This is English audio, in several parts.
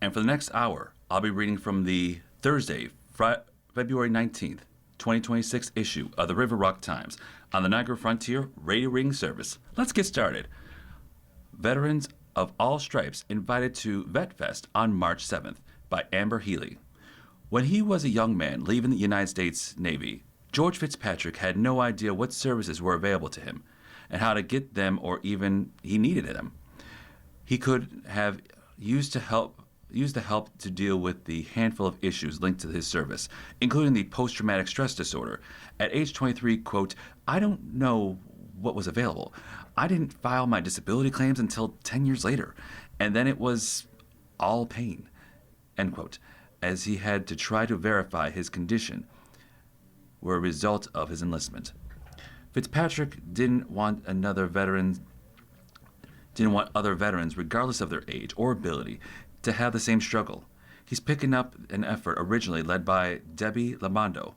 And for the next hour, I'll be reading from the Thursday, February 19th, 2026 issue of the River Rock Times on the Niagara Frontier Radio Reading Service. Let's get started. Veterans of All Stripes invited to VetFest on March 7th by Amber Healy. When he was a young man leaving the United States Navy, George Fitzpatrick had no idea what services were available to him and how to get them or even he needed them. He could have used the help to deal with the handful of issues linked to his service, including the post-traumatic stress disorder. At age 23, quote, "I don't know what was available. I didn't file my disability claims until 10 years later, and then it was all pain," end quote, as he had to try to verify his condition were a result of his enlistment. Fitzpatrick didn't want other veterans, regardless of their age or ability, to have the same struggle. He's picking up an effort originally led by Debbie Lamondo,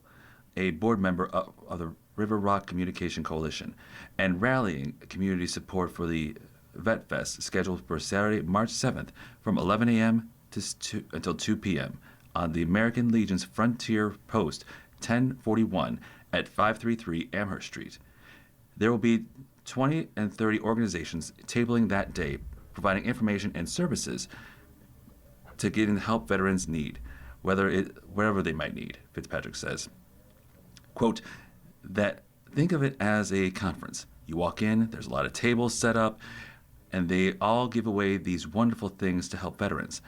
a board member of the River Rock Communication Coalition, and rallying community support for the Vet Fest scheduled for Saturday, March 7th from 11 a.m. until 2 p.m. on the American Legion's Frontier Post 1041 at 533 Amherst Street. There will be 20 and 30 organizations tabling that day, providing information and services to get in help veterans need, wherever they might need, Fitzpatrick says. Quote, think of it as a conference. You walk in, there's a lot of tables set up, and they all give away these wonderful things to help veterans.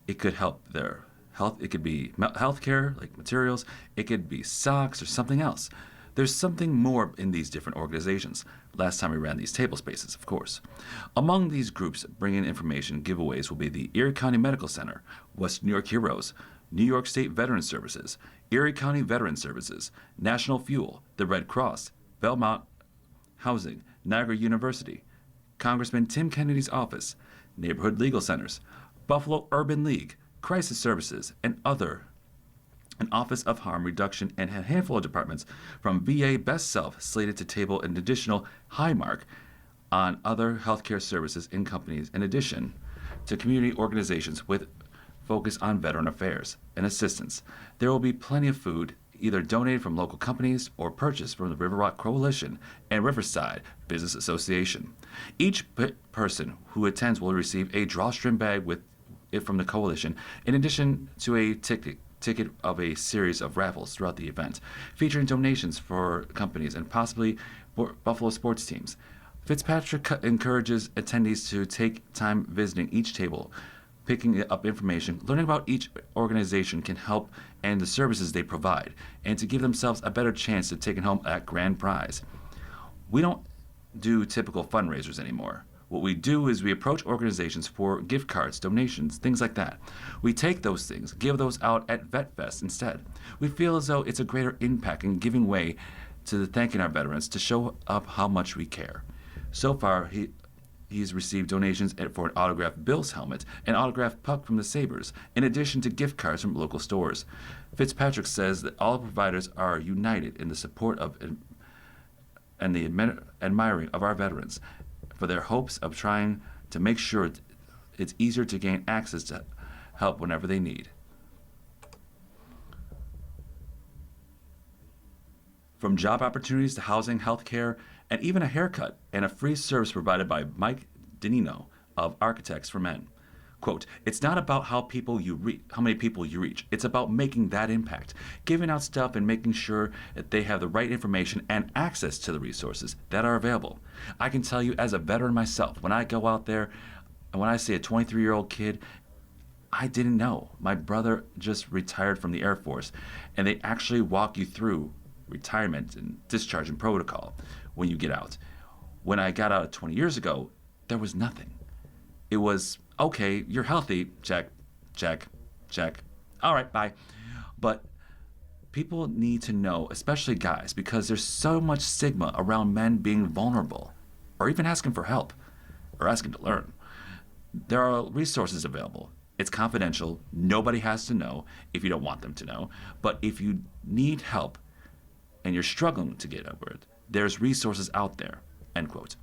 It could help their health, it could be healthcare, like materials, it could be socks or something else. There's something more in these different organizations. Last time we ran these table spaces, of course. Among these groups bringing information giveaways will be the Erie County Medical Center, West New York Heroes, New York State Veterans Services, Erie County Veterans Services, National Fuel, the Red Cross, Belmont Housing, Niagara University, Congressman Tim Kennedy's office, Neighborhood Legal Centers, Buffalo Urban League, Crisis Services, and an Office of Harm Reduction, and a handful of departments from VA Best Self slated to table an additional high mark on other healthcare services in companies, in addition to community organizations with focus on veteran affairs and assistance. There will be plenty of food, either donated from local companies or purchased from the River Rock Coalition and Riverside Business Association. Each person who attends will receive a drawstring bag with it from the coalition, in addition to a ticket of a series of raffles throughout the event, featuring donations for companies and possibly Buffalo sports teams. Fitzpatrick encourages attendees to take time visiting each table, picking up information, learning about each organization can help and the services they provide, and to give themselves a better chance of taking home that grand prize. We don't do typical fundraisers anymore. What we do is we approach organizations for gift cards, donations, things like that. We take those things, give those out at VetFest instead. We feel as though it's a greater impact in giving way to thanking our veterans to show up how much we care. So far, he's received donations for an autographed Bills helmet and autographed puck from the Sabres, in addition to gift cards from local stores. Fitzpatrick says that all providers are united in the support of and the admiring of our veterans, for their hopes of trying to make sure it's easier to gain access to help whenever they need. From job opportunities to housing, healthcare, and even a haircut, and a free service provided by Mike Dinino of Architects for Men. Quote, "It's not about how many people you reach. It's about making that impact, giving out stuff and making sure that they have the right information and access to the resources that are available. I can tell you as a veteran myself, when I go out there and when I see a 23-year-old kid, I didn't know. My brother just retired from the Air Force, and they actually walk you through retirement and discharge and protocol when you get out. When I got out 20 years ago, there was nothing. It was, okay, you're healthy, check, check, check. All right, bye. But people need to know, especially guys, because there's so much stigma around men being vulnerable or even asking for help or asking to learn. There are resources available. It's confidential. Nobody has to know if you don't want them to know. But if you need help and you're struggling to get over it, there's resources out there, end quote.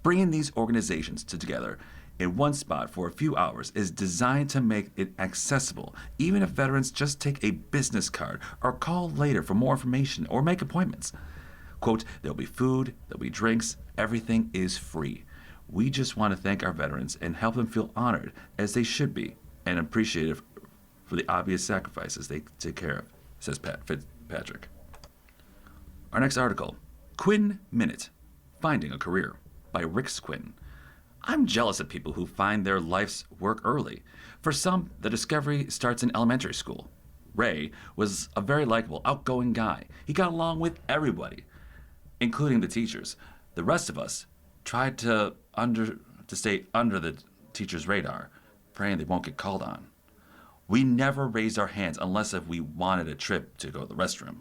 Bringing these organizations together in one spot for a few hours is designed to make it accessible, even if veterans just take a business card or call later for more information or make appointments. Quote, there'll be food, there'll be drinks, everything is free. We just want to thank our veterans and help them feel honored, as they should be, and appreciative for the obvious sacrifices they take care of, says Pat Fitzpatrick. Our next article, Quinn Minute, Finding a Career, by Rix Quinn. I'm jealous of people who find their life's work early. For some, the discovery starts in elementary school. Ray was a very likable, outgoing guy. He got along with everybody, including the teachers. The rest of us tried to stay under the teacher's radar, praying they won't get called on. We never raised our hands unless if we wanted a trip to go to the restroom.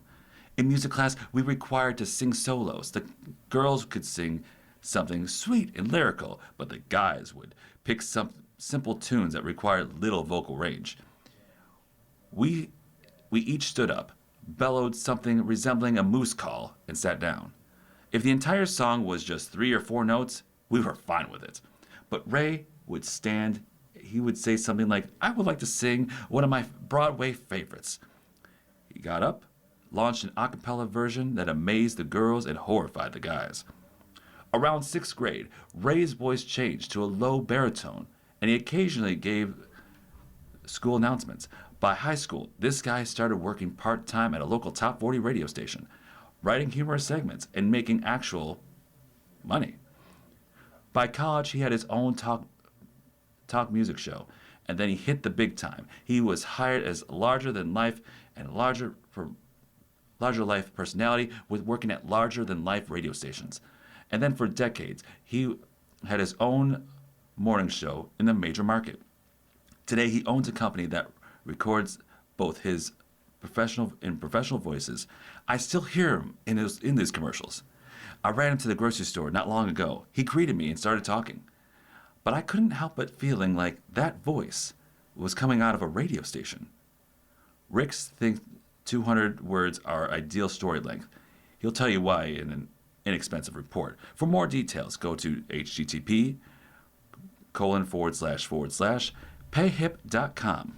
In music class, we were required to sing solos. The girls could sing something sweet and lyrical, but the guys would pick some simple tunes that required little vocal range. We each stood up, bellowed something resembling a moose call, and sat down. If the entire song was just 3 or 4 notes, we were fine with it. But Ray would stand, he would say something like, I would like to sing one of my Broadway favorites. He got up, launched an a cappella version that amazed the girls and horrified the guys. Around 6th grade, Ray's voice changed to a low baritone, and he occasionally gave school announcements. By high school, this guy started working part-time at a local top 40 radio station, writing humorous segments and making actual money. By college, he had his own talk music show, and then he hit the big time. He was hired as larger-than-life and larger-life personality with working at larger-than-life radio stations. And then for decades, he had his own morning show in the major market. Today, he owns a company that records both his professional voices. I still hear him in these commercials. I ran him to the grocery store not long ago. He greeted me and started talking. But I couldn't help but feeling like that voice was coming out of a radio station. Rix thinks 200 words are ideal story length. He'll tell you why in an inexpensive report. For more details, go to http://payhip.com.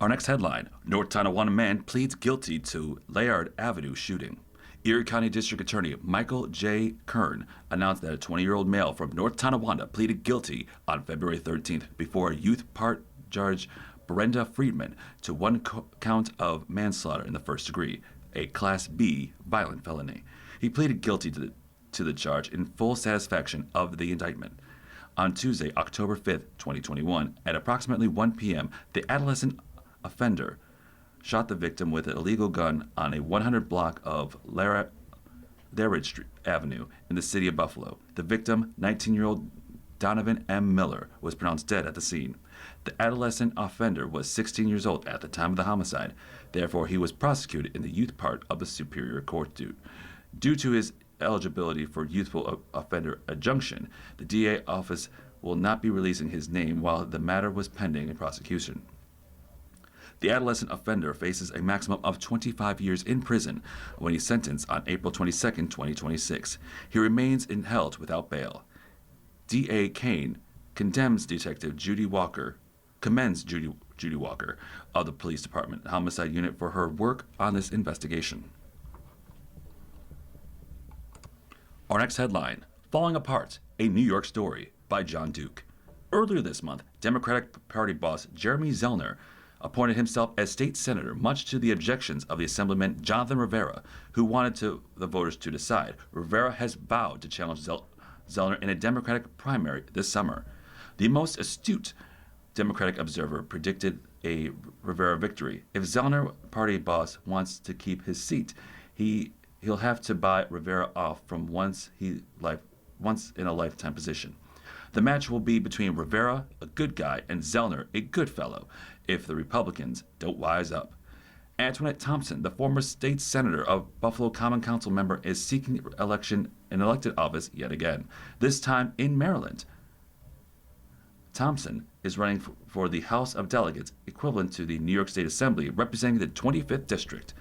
Our next headline, North Tonawanda man pleads guilty to Layard Avenue shooting. Erie County District Attorney Michael J. Kern announced that a 20-year-old male from North Tonawanda pleaded guilty on February 13th before a youth part judge Brenda Friedman to one count of manslaughter in the first degree, a Class B violent felony. He pleaded guilty to the charge in full satisfaction of the indictment. On Tuesday, October 5th, 2021, at approximately 1 p.m., the adolescent offender shot the victim with an illegal gun on a 100 block of Laird Avenue in the city of Buffalo. The victim, 19-year-old Donovan M. Miller, was pronounced dead at the scene. The adolescent offender was 16 years old at the time of the homicide. Therefore, he was prosecuted in the youth part of the Superior Court due to his eligibility for youthful offender adjunction. The DA office will not be releasing his name while the matter was pending in prosecution. The adolescent offender faces a maximum of 25 years in prison when he's sentenced on April 22, 2026. He remains held without bail. D.A. Kane commends Judy Walker of the Police Department Homicide Unit for her work on this investigation. Our next headline, Falling Apart, a New York Story, by John Duke. Earlier this month, Democratic Party boss Jeremy Zellner appointed himself as state senator, much to the objections of the Assemblyman Jonathan Rivera, who wanted the voters to decide. Rivera has vowed to challenge Zellner in a Democratic primary this summer. The most astute Democratic observer predicted a Rivera victory. If Zellner party boss wants to keep his seat, he'll have to buy Rivera off from once in a lifetime position. The match will be between Rivera, a good guy, and Zellner, a good fellow, if the Republicans don't wise up. Antoinette Thompson, the former state senator of Buffalo Common Council member, is seeking election in elected office yet again, this time in Maryland. Thompson is running for the House of Delegates, equivalent to the New York State Assembly, representing the 25th District,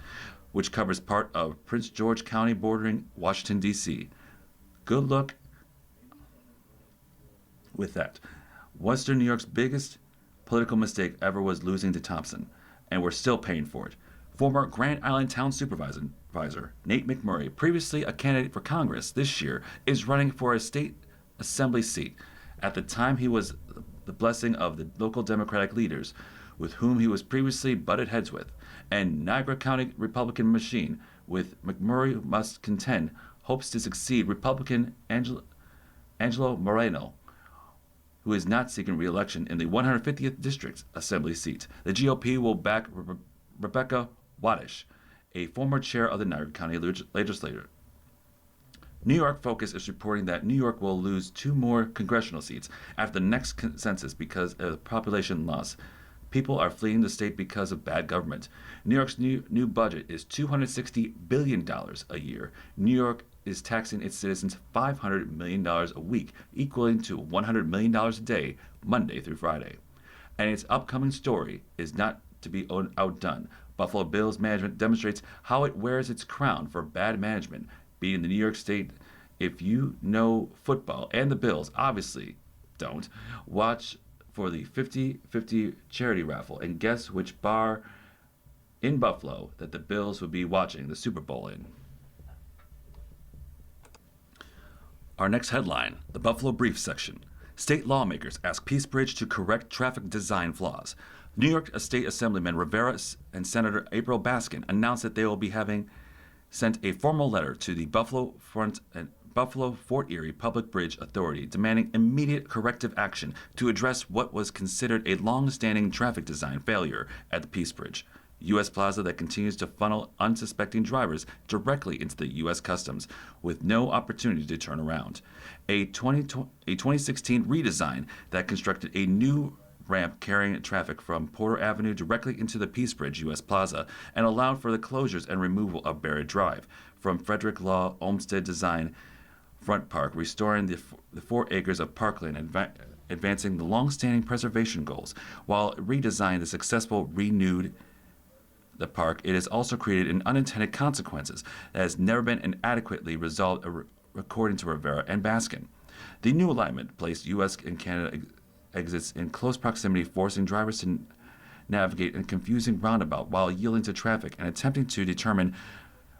which covers part of Prince George County bordering Washington, D.C. Good luck with that. Western New York's biggest political mistake ever was losing to Thompson, and we're still paying for it. Former Grand Island Town Supervisor Nate McMurray, previously a candidate for Congress this year, is running for a state assembly seat. At the time, he was the blessing of the local Democratic leaders with whom he was previously butted heads with, and Niagara County Republican machine, with McMurray must contend, hopes to succeed Republican Angelo Moreno, who is not seeking re-election in the 150th District Assembly seat. The GOP will back Rebecca Wadish, a former chair of the Niagara County Legislature. New York Focus is reporting that New York will lose 2 more congressional seats after the next census because of population loss. People are fleeing the state because of bad government. New York's new budget is $260 billion a year. New York is taxing its citizens $500 million a week, equaling to $100 million a day, Monday through Friday. And its upcoming story is not to be outdone. Buffalo Bills management demonstrates how it wears its crown for bad management, beating the New York State. If you know football and the Bills, obviously don't, watch for the 50-50 charity raffle and guess which bar in Buffalo that the Bills would be watching the Super Bowl in. Our next headline, the Buffalo Brief section. State lawmakers ask Peace Bridge to correct traffic design flaws. New York State Assemblyman Rivera and Senator April Baskin announced that they will be having sent a formal letter to the Buffalo Fort Erie Public Bridge Authority demanding immediate corrective action to address what was considered a long-standing traffic design failure at the Peace Bridge, U.S. Plaza that continues to funnel unsuspecting drivers directly into the U.S. Customs with no opportunity to turn around. A 2016 redesign that constructed a new ramp carrying traffic from Porter Avenue directly into the Peace Bridge U.S. Plaza and allowed for the closures and removal of Barrett Drive from Frederick Law Olmsted Design Front Park, restoring the 4 acres of parkland and advancing the long-standing preservation goals. While it redesigned the successful renewed the park, it has also created an unintended consequences that has never been adequately resolved, according to Rivera and Baskin. The new alignment placed U.S. and Canada exits in close proximity, forcing drivers to navigate a confusing roundabout while yielding to traffic and attempting to determine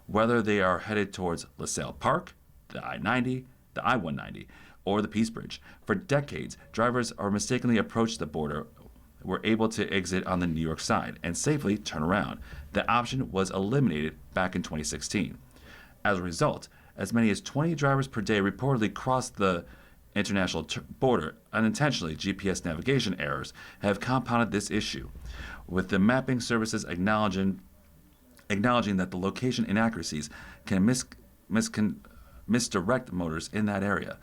whether they are headed towards LaSalle Park, the I-90, the I-190, or the Peace Bridge. For decades, drivers are mistakenly approached the border, were able to exit on the New York side and safely turn around. The option was eliminated back in 2016. As a result, as many as 20 drivers per day reportedly crossed the international border unintentionally. GPS navigation errors have compounded this issue, with the mapping services acknowledging that the location inaccuracies can misdirect motors in that area.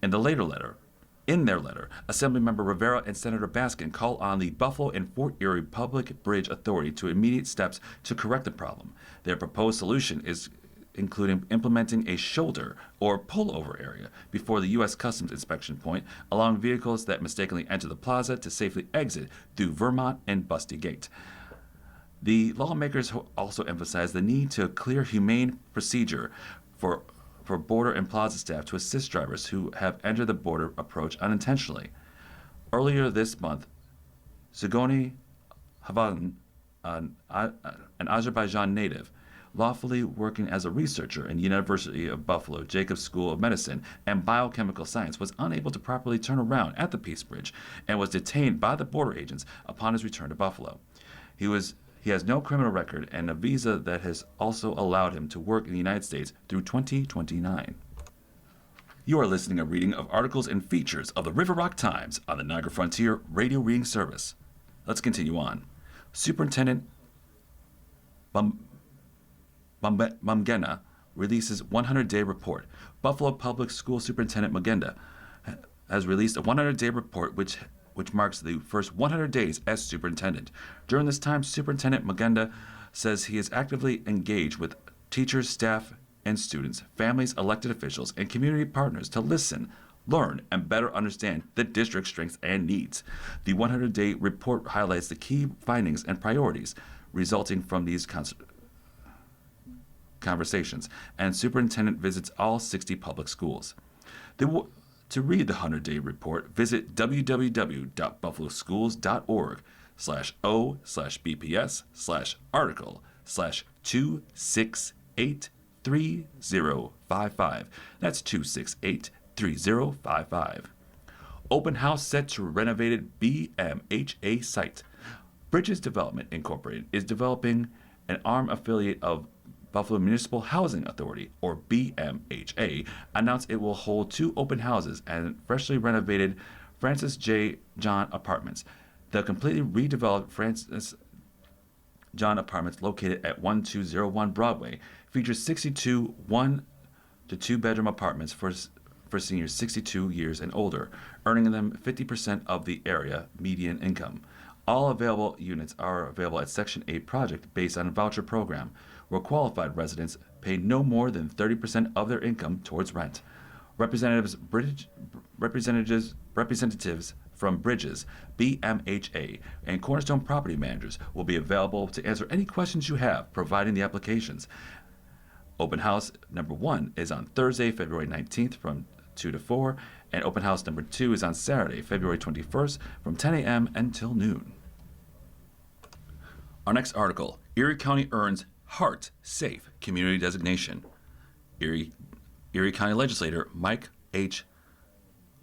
In their letter, Assemblymember Rivera and Senator Baskin call on the Buffalo and Fort Erie Public Bridge Authority to immediate steps to correct the problem. Their proposed solution is including implementing a shoulder or pullover area before the U.S. Customs inspection point, allowing vehicles that mistakenly enter the plaza to safely exit through Vermont and Busty Gate. The lawmakers also emphasize the need to clear humane procedure for border and plaza staff to assist drivers who have entered the border approach unintentionally. Earlier this month, Zugoni Havan, an Azerbaijan native, lawfully working as a researcher in the University of Buffalo Jacobs School of Medicine and Biochemical Science, was unable to properly turn around at the Peace Bridge and was detained by the border agents upon his return to Buffalo. He has no criminal record and a visa that has also allowed him to work in the United States through 2029. You are listening to a reading of articles and features of the River Rock Times on the Niagara Frontier Radio Reading Service. Let's continue on. Superintendent Mungena releases 100-day report. Buffalo Public School Superintendent Mungena has released a 100-day report which marks the first 100 days as superintendent. During this time, Superintendent Mungena says he is actively engaged with teachers, staff, and students, families, elected officials, and community partners to listen, learn, and better understand the district's strengths and needs. The 100-day report highlights the key findings and priorities resulting from these conversations, and superintendent visits all 60 public schools. To read the 100-day report, visit www.buffalosschools.org/o/bps/article/2683055. That's 2683055. Open house set to renovated BMHA site. Bridges Development Incorporated is developing an arm affiliate of Buffalo Municipal Housing Authority, or BMHA, announced it will hold 2 open houses and freshly renovated Francis J. John Apartments. The completely redeveloped Francis John Apartments, located at 1201 Broadway, features 62 1 to 2 bedroom apartments for seniors 62 years and older, earning them 50% of the area median income. All available units are available at Section 8 project based on a voucher program, where qualified residents pay no more than 30% of their income towards rent. Representatives from Bridges, BMHA, and Cornerstone Property Managers will be available to answer any questions you have, providing the applications. Open house number 1 is on Thursday, February 19th from 2 to 4, and open house number 2 is on Saturday, February 21st from 10 a.m. until noon. Our next article, Erie County earns Heart Safe Community Designation. Erie County Legislator Mike H.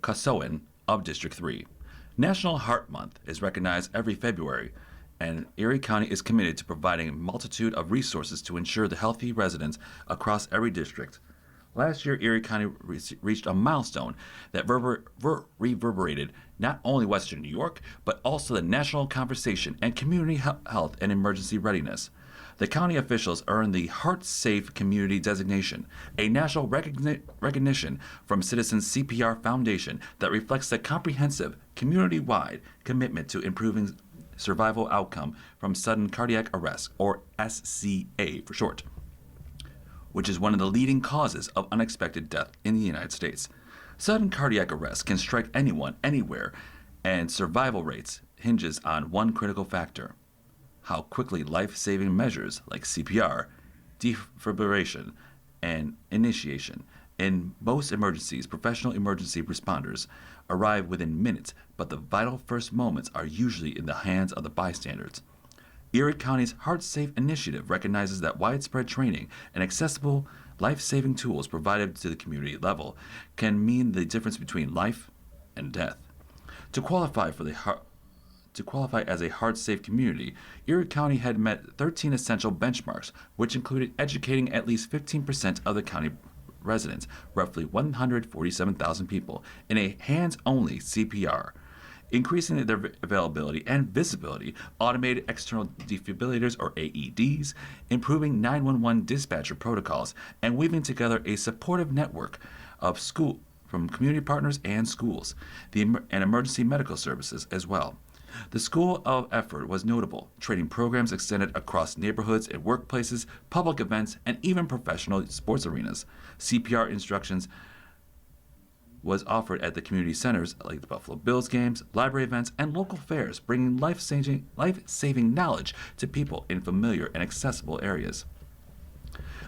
Casoen of District 3. National Heart Month is recognized every February, and Erie County is committed to providing a multitude of resources to ensure the healthy residents across every district. Last year, Erie County reached a milestone that reverberated not only Western New York, but also the national conversation and community health and emergency readiness. The county officials earned the Heart Safe Community Designation, a national recognition from Citizens CPR Foundation that reflects the comprehensive, community-wide commitment to improving survival outcome from sudden cardiac arrest, or SCA for short, which is one of the leading causes of unexpected death in the United States. Sudden cardiac arrest can strike anyone, anywhere, and survival rates hinges on one critical factor: how quickly life-saving measures like CPR, defibrillation, and initiation. In most emergencies, professional emergency responders arrive within minutes, but the vital first moments are usually in the hands of the bystanders. Erie County's Heart Safe initiative recognizes that widespread training and accessible life-saving tools provided to the community level can mean the difference between life and death. To qualify as a heart-safe community, Erie County had met 13 essential benchmarks, which included educating at least 15% of the county residents, roughly 147,000 people, in a hands-only CPR, increasing their availability and visibility, automated external defibrillators or AEDs, improving 911 dispatcher protocols, and weaving together a supportive network of from community partners and schools, and emergency medical services as well. The School of Effort was notable. Training programs extended across neighborhoods and workplaces, public events, and even professional sports arenas. CPR instructions was offered at the community centers like the Buffalo Bills games, library events, and local fairs, bringing life-saving knowledge to people in familiar and accessible areas.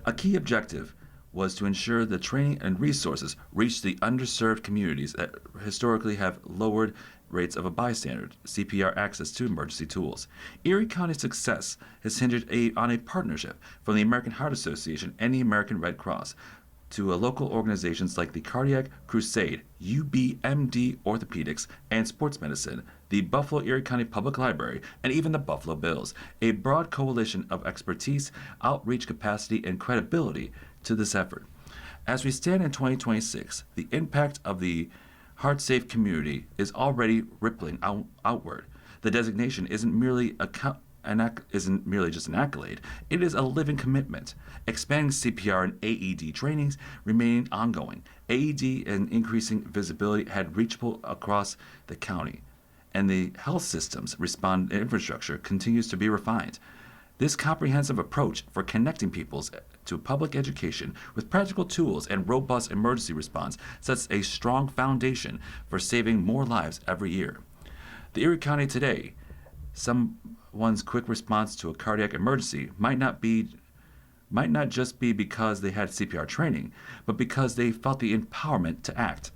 A key objective was to ensure the training and resources reach the underserved communities that historically have lowered rates of a bystander CPR access to emergency tools. Erie County's success has hinged on a partnership from the American Heart Association and the American Red Cross to local organizations like the Cardiac Crusade, UBMD Orthopedics and Sports Medicine, the Buffalo Erie County Public Library, and even the Buffalo Bills, a broad coalition of expertise, outreach capacity, and credibility to this effort. As we stand in 2026, the impact of the Heart Safe community is already rippling outward. The designation isn't merely just an accolade, it is a living commitment. Expanding CPR and AED trainings remaining ongoing. AED and increasing visibility had reachable across the county, and the health system's response infrastructure continues to be refined. This comprehensive approach for connecting people to public education with practical tools and robust emergency response sets a strong foundation for saving more lives every year. The Erie County today, someone's quick response to a cardiac emergency might not be might not just be because they had CPR training, but because they felt the empowerment to act.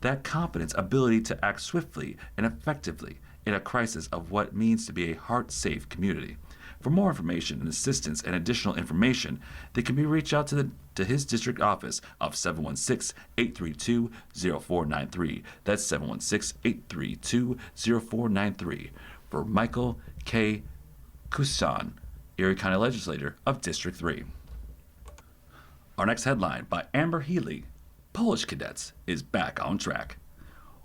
That confidence, ability to act swiftly and effectively in a crisis of what means to be a heart-safe community. For more information and assistance and additional information, they can be reached out to his district office of 716-832-0493. That's 716-832-0493. For Michael K. Kusan, Erie County Legislator of District 3. Our next headline by Amber Healy, Polish Cadets is back on track.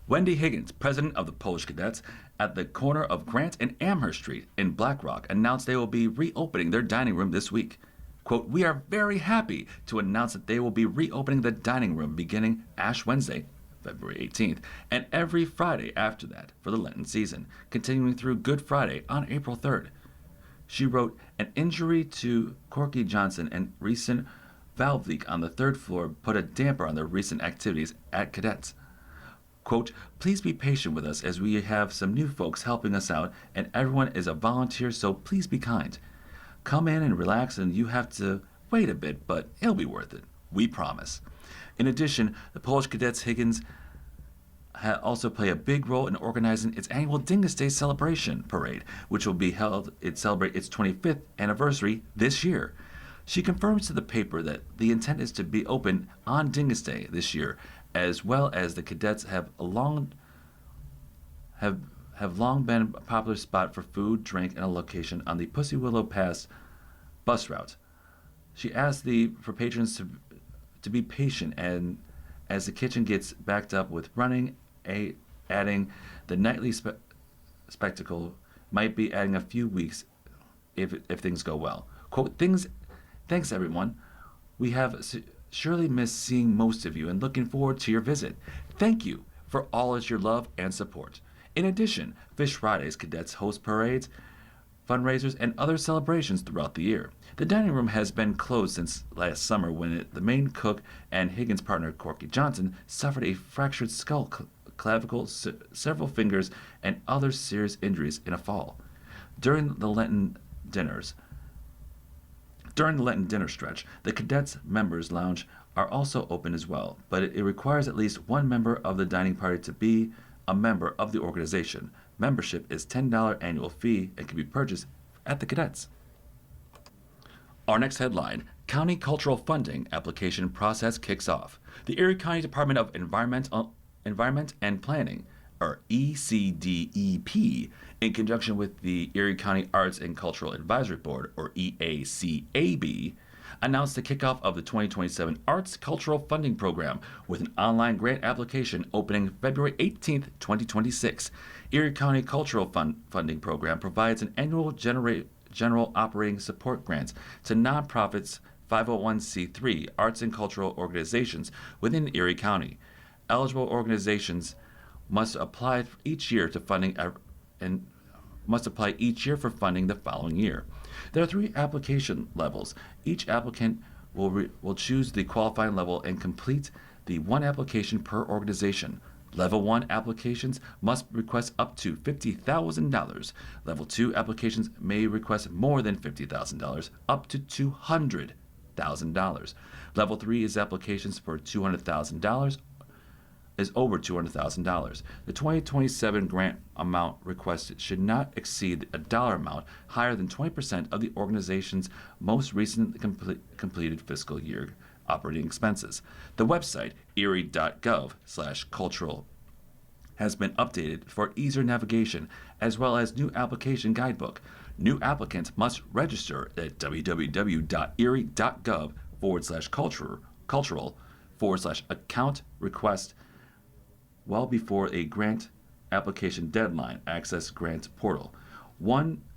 Wendy Higgins, president of the Polish Cadets at the corner of Grant and Amherst Street in Black Rock, announced they will be reopening their dining room this week. Quote, "We are very happy to announce that they will be reopening the dining room beginning Ash Wednesday, February 18th, and every Friday after that for the Lenten season, continuing through Good Friday on April 3rd. She wrote, "An injury to Corky Johnson and recent valve leak on the third floor put a damper on the recent activities at Cadets. Quote, "Please be patient with us as we have some new folks helping us out and everyone is a volunteer, so please be kind. Come in and relax and you have to wait a bit, but it'll be worth it. We promise." In addition, the Polish Cadets Higgins also play a big role in organizing its annual Dingus Day celebration parade, which will be held to celebrate its 25th anniversary this year. She confirms to the paper that the intent is to be open on Dingus Day this year, as well as the cadets have long been a popular spot for food, drink, and a location on the Pussy Willow Pass bus route. She asked for patrons to be patient, and as the kitchen gets backed up with running, adding the nightly spectacle might be adding a few weeks if things go well. Quote, "Thanks everyone. We have surely missed seeing most of you and looking forward to your visit. Thank you for all of your love and support." In addition, Fish Fridays cadets host parades, fundraisers, and other celebrations throughout the year. The dining room has been closed since last summer when the main cook and Higgins partner Corky Johnson suffered a fractured skull, clavicle, several fingers, and other serious injuries in a fall. During the Lenten dinner stretch, the Cadets Members Lounge are also open as well, but it requires at least one member of the dining party to be a member of the organization. Membership is $10 annual fee and can be purchased at the Cadets. Our next headline, County Cultural Funding Application Process Kicks Off. The Erie County Department of Environment and Planning, or ECDEP, in conjunction with the Erie County Arts and Cultural Advisory Board, or EACAB, announced the kickoff of the 2027 Arts Cultural Funding Program with an online grant application opening February 18, 2026. Erie County Cultural Funding Program provides an annual general operating support grants to nonprofits, 501c3 arts and cultural organizations within Erie County. Eligible organizations must apply each year for funding the following year. There are 3 application levels. Each applicant will choose the qualifying level and complete the one application per organization. Level 1 applications must request up to $50,000. Level 2 applications may request more than $50,000, up to $200,000. Level 3 is applications for $200,000 is over $200,000. The 2027 grant amount requested should not exceed a dollar amount higher than 20% of the organization's most recent completed fiscal year operating expenses. The website, erie.gov/cultural, has been updated for easier navigation as well as new application guidebook. New applicants must register at www.erie.gov/cultural/account request well before a grant application deadline. Access grant portal.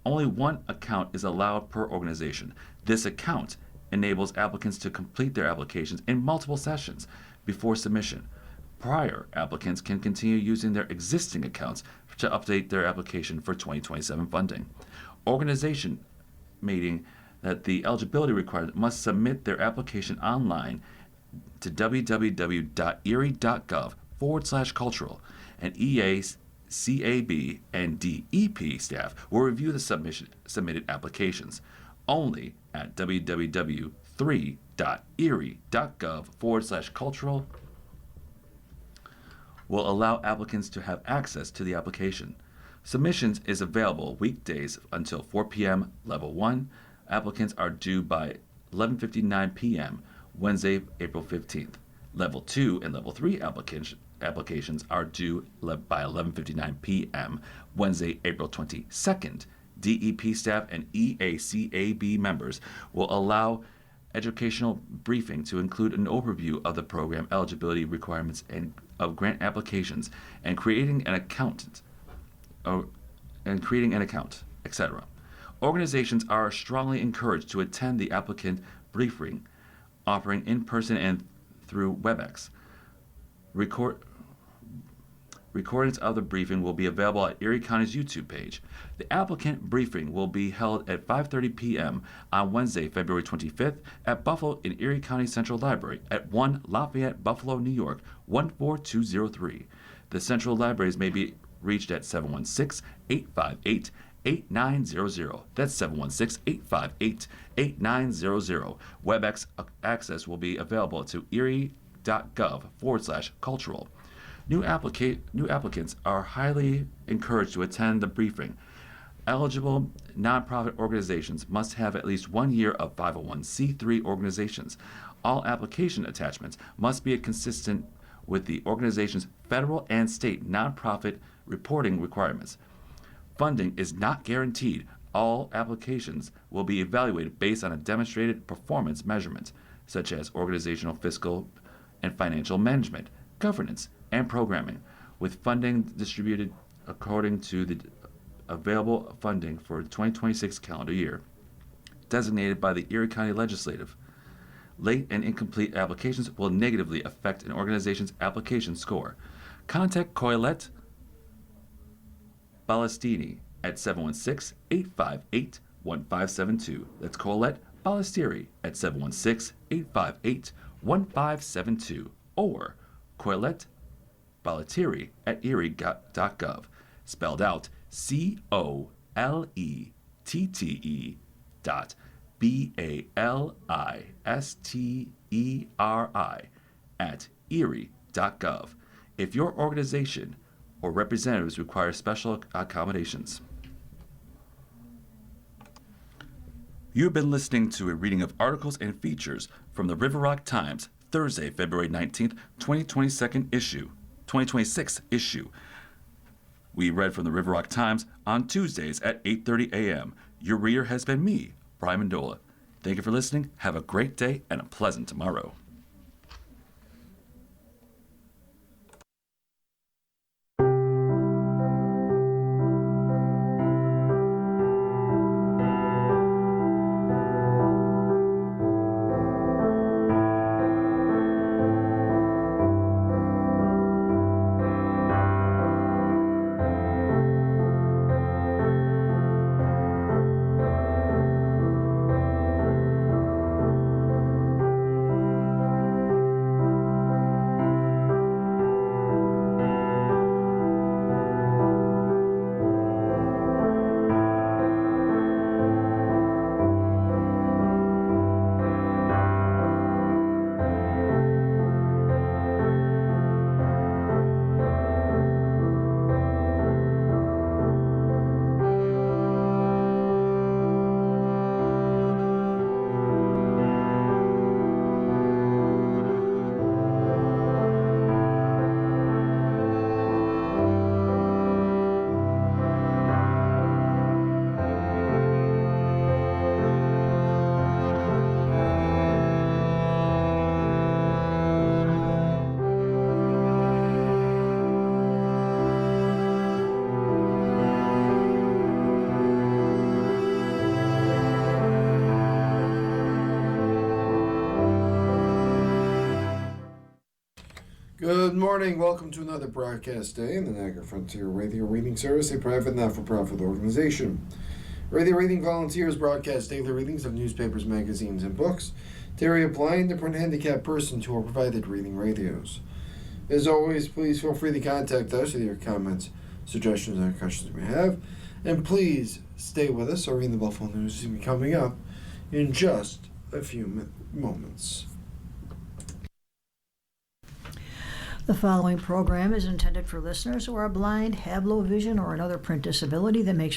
Only one account is allowed per organization. This account enables applicants to complete their applications in multiple sessions before submission. Prior applicants can continue using their existing accounts to update their application for 2027 funding. Organization meeting that the eligibility requirement must submit their application online to www.erie.gov/cultural, and EACAB and DEP staff will review the submitted applications. Only at www 3.erie.gov/cultural will allow applicants to have access to the application. Submissions is available weekdays until 4 p.m. Level 1. Applicants are due by 11:59 p.m. Wednesday, April 15th. Level 2 and Level 3 applications are due by 11:59 p.m. Wednesday, April 22nd. DEP staff and EACAB members will allow educational briefing to include an overview of the program eligibility requirements and of grant applications and creating an account, etc. Organizations are strongly encouraged to attend the applicant briefing, offering in person and through WebEx. Recordings of the briefing will be available at Erie County's YouTube page. The applicant briefing will be held at 5:30 p.m. on Wednesday, February 25th at Buffalo in Erie County Central Library at 1 Lafayette, Buffalo, New York, 14203. The Central Libraries may be reached at 716-858-8900. That's 716-858-8900. WebEx access will be available to erie.gov/cultural. New applicants are highly encouraged to attend the briefing. Eligible nonprofit organizations must have at least 1 year of 501c3 organizations. All application attachments must be consistent with the organization's federal and state nonprofit reporting requirements. Funding is not guaranteed. All applications will be evaluated based on a demonstrated performance measurement, such as organizational, fiscal, and financial management, governance, and programming, with funding distributed according to the available funding for the 2026 calendar year, designated by the Erie County Legislative. Late and incomplete applications will negatively affect an organization's application score. Contact Coilette Ballestini at 716-858-1572. That's Colette Ballestieri at 716-858-1572 or Coilette Ballestieri at erie.gov, spelled out COLETTBALISTERI at erie.gov if your organization or representatives require special accommodations. You've been listening to a reading of articles and features from the River Rock Times, Thursday, February 19th, 2026 issue. We read from the River Rock Times on Tuesdays at 8:30 a.m. Your reader has been me, Brian Mandola. Thank you for listening. Have a great day and a pleasant tomorrow. Good morning. Welcome to another broadcast day in the Niagara Frontier Radio Reading Service, a private not-for-profit organization. Radio Reading volunteers broadcast daily readings of newspapers, magazines, and books to area blind and print handicapped persons who are provided reading radios. As always, please feel free to contact us with your comments, suggestions, and questions you may have. And please stay with us. Our Reading the Buffalo News is going to be coming up in just a few moments. The following program is intended for listeners who are blind, have low vision, or another print disability that makes